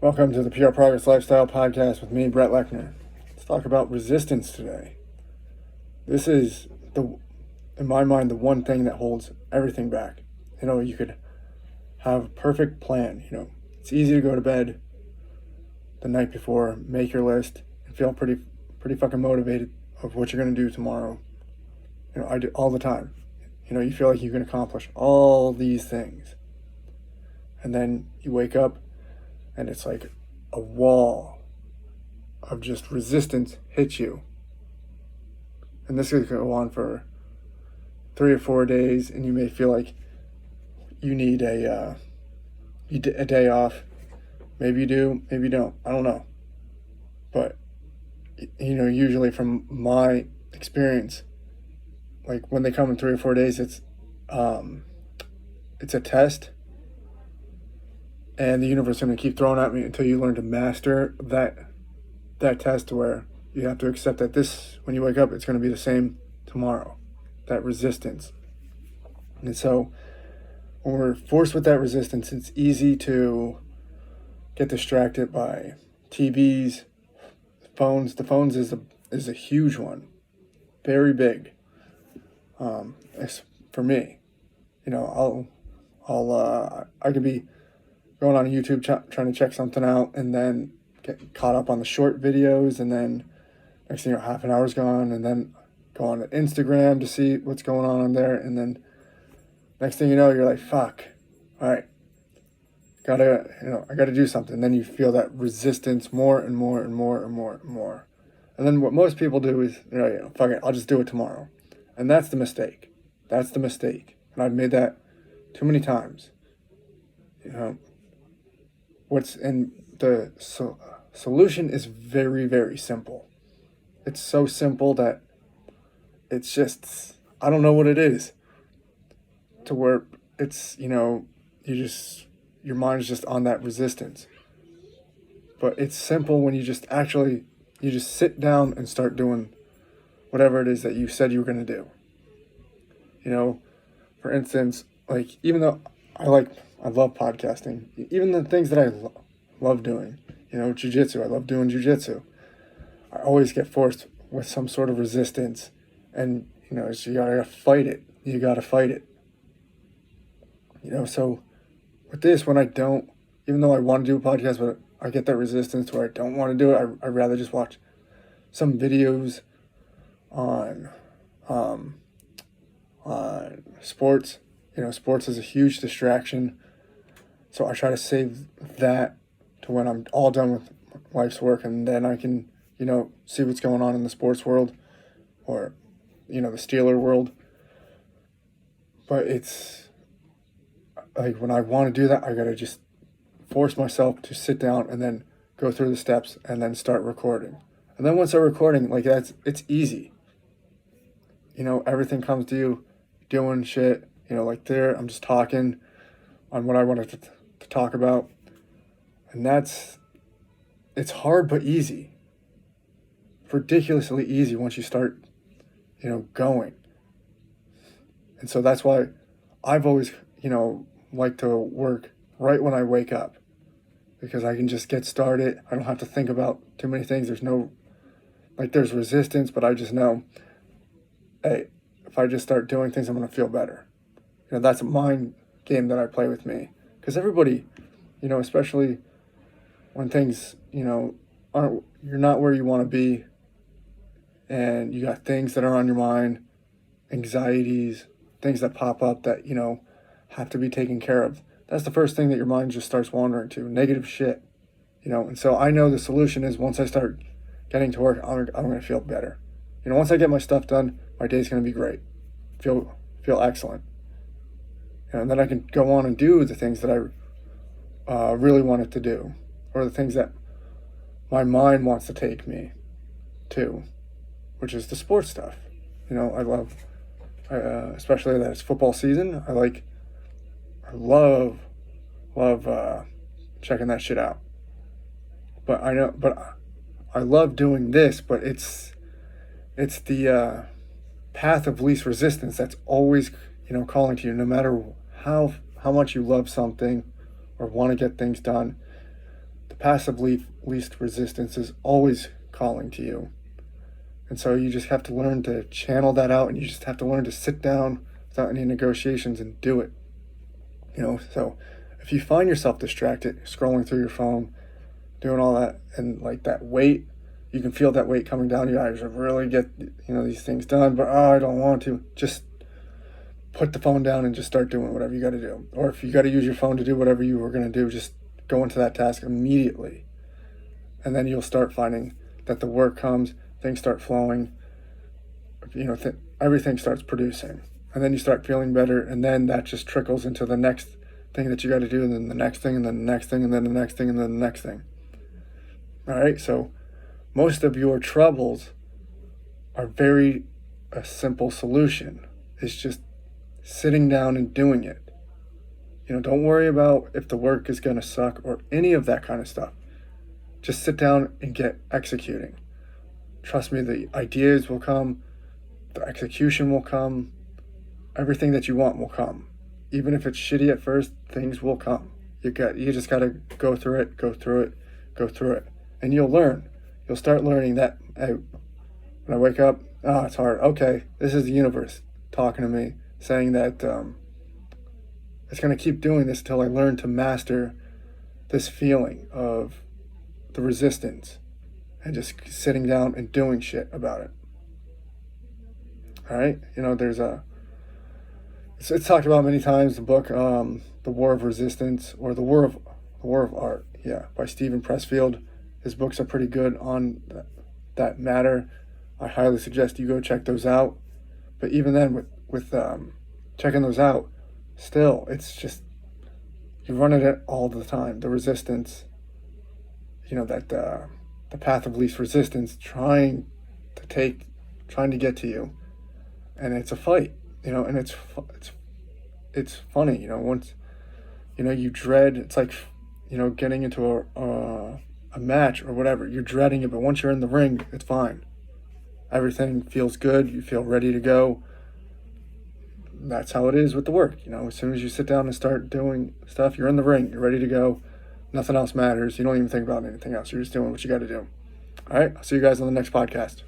Welcome to the PR Progress Lifestyle Podcast with me, Brett Lechner. Let's talk about resistance today. This is, in my mind, the one thing that holds everything back. You could have a perfect plan. It's easy to go to bed the night before, make your list, and feel pretty fucking motivated of what you're going to do tomorrow. I do all the time. You feel like you can accomplish all these things. And then you wake up and it's like a wall of just resistance hits you. And this could go on for 3 or 4 days, and you may feel like you need a day off. Maybe you do, maybe you don't. I don't know. But, usually from my experience, like when they come in 3 or 4 days, it's a test. And the universe is going to keep throwing at me until you learn to master that test, where you have to accept that when you wake up, it's going to be the same tomorrow. That resistance. And so when we're forced with that resistance, it's easy to get distracted by TVs, phones. The phones is a huge one. Very big. For me. I could be going on YouTube trying to check something out and then get caught up on the short videos, and then next thing you know, half an hour's gone, and then go on to Instagram to see what's going on there, and then next thing you know, you're like, fuck, all right, I gotta do something. And then you feel that resistance more and more and more and more and more. And then what most people do is, fuck it, I'll just do it tomorrow. And that's the mistake. And I've made that too many times. The solution is very, very simple. It's so simple that it's just, I don't know what it is. To where it's, your mind is just on that resistance. But it's simple when you just sit down and start doing whatever it is that you said you were going to do. For instance, like, even though I love podcasting, even the things that I love doing, jiu-jitsu, I love doing jiu-jitsu. I always get forced with some sort of resistance, and, so you gotta fight it. So with this, when I don't, even though I want to do a podcast, but I get that resistance where I don't want to do it, I'd rather just watch some videos on sports. Sports is a huge distraction. So I try to save that to when I'm all done with life's work, and then I can, see what's going on in the sports world, or, the Steeler world. But it's like, when I want to do that, I got to just force myself to sit down and then go through the steps and then start recording. And then once I'm recording, it's easy. Everything comes to you, doing shit, I'm just talking on what I wanted to talk about. And it's hard but easy. Ridiculously easy once you start, going. And so that's why I've always, like to work right when I wake up, because I can just get started. I don't have to think about too many things. There's resistance, but I just know, hey, if I just start doing things, I'm going to feel better. That's a mind game that I play with me. Because everybody, especially when things, you're not where you want to be, and you got things that are on your mind, anxieties, things that pop up that, have to be taken care of. That's the first thing that your mind just starts wandering to, negative shit. And so I know the solution is, once I start getting to work, I'm going to feel better. Once I get my stuff done, my day's going to be great. Feel excellent. And then I can go on and do the things that I really wanted to do, or the things that my mind wants to take me to, which is the sports stuff. I love, especially that it's football season. I love checking that shit out. But I love doing this, but it's the path of least resistance that's always, calling to you, no matter how much you love something or want to get things done. the passive least resistance is always calling to you. And so you just have to learn to channel that out, and you just have to learn to sit down without any negotiations and do it. So if you find yourself distracted, scrolling through your phone, doing all that, and like that weight, you can feel that weight coming down your eyes to really get, these things done, but I don't want to. Just put the phone down and just start doing whatever you got to do. Or if you got to use your phone to do whatever you were going to do, just go into that task immediately. And then you'll start finding that the work comes, things start flowing, everything starts producing. And then you start feeling better, and then that just trickles into the next thing that you got to do, and then the next thing, and then the next thing, and then the next thing, and then the next thing. All right, so most of your troubles are a simple solution. It's just sitting down and doing it. Don't worry about if the work is going to suck or any of that kind of stuff. Just sit down and get executing. Trust me, the ideas will come, the execution will come, everything that you want will come. Even if it's shitty at first, things will come. You just got to go through it, and you'll learn. You'll start learning that, hey, when I wake up, it's hard. Okay, this is the universe talking to me, saying that it's going to keep doing this until I learn to master this feeling of the resistance and just sitting down and doing shit about it. All right? It's talked about many times, the book, The War of Resistance, or The War of Art, by Steven Pressfield. His books are pretty good on that matter. I highly suggest you go check those out. But even then, with checking those out, still, it's just, you run it all the time. The resistance, the path of least resistance, trying to get to you, and it's a fight, and it's funny, once, you dread. It's like, getting into a match or whatever. You're dreading it, but once you're in the ring, it's fine. Everything feels good. You feel ready to go. That's how it is with the work. As soon as you sit down and start doing stuff, you're in the ring. You're ready to go. Nothing else matters. You don't even think about anything else. You're just doing what you got to do. All right. I'll see you guys on the next podcast.